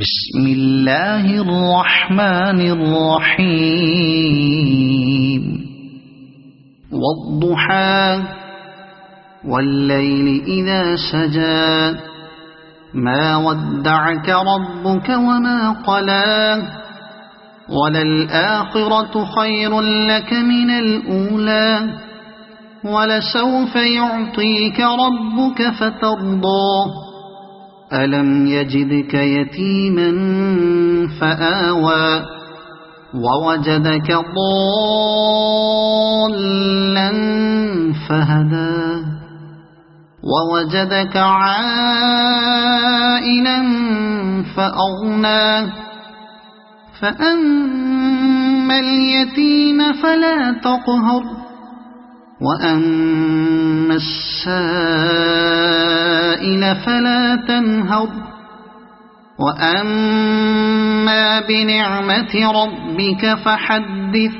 بسم الله الرحمن الرحيم والضحى والليل إذا سجى ما ودعك ربك وما قلى وللآخرة خير لك من الأولى ولسوف يعطيك ربك فترضى ألم يجدك يتيما فآوى ووجدك ضالا فهدى ووجدك عائلا فأغنى فأما اليتيم فلا تقهر وأما السائل فلا تنهر وأما بنعمة ربك فحدث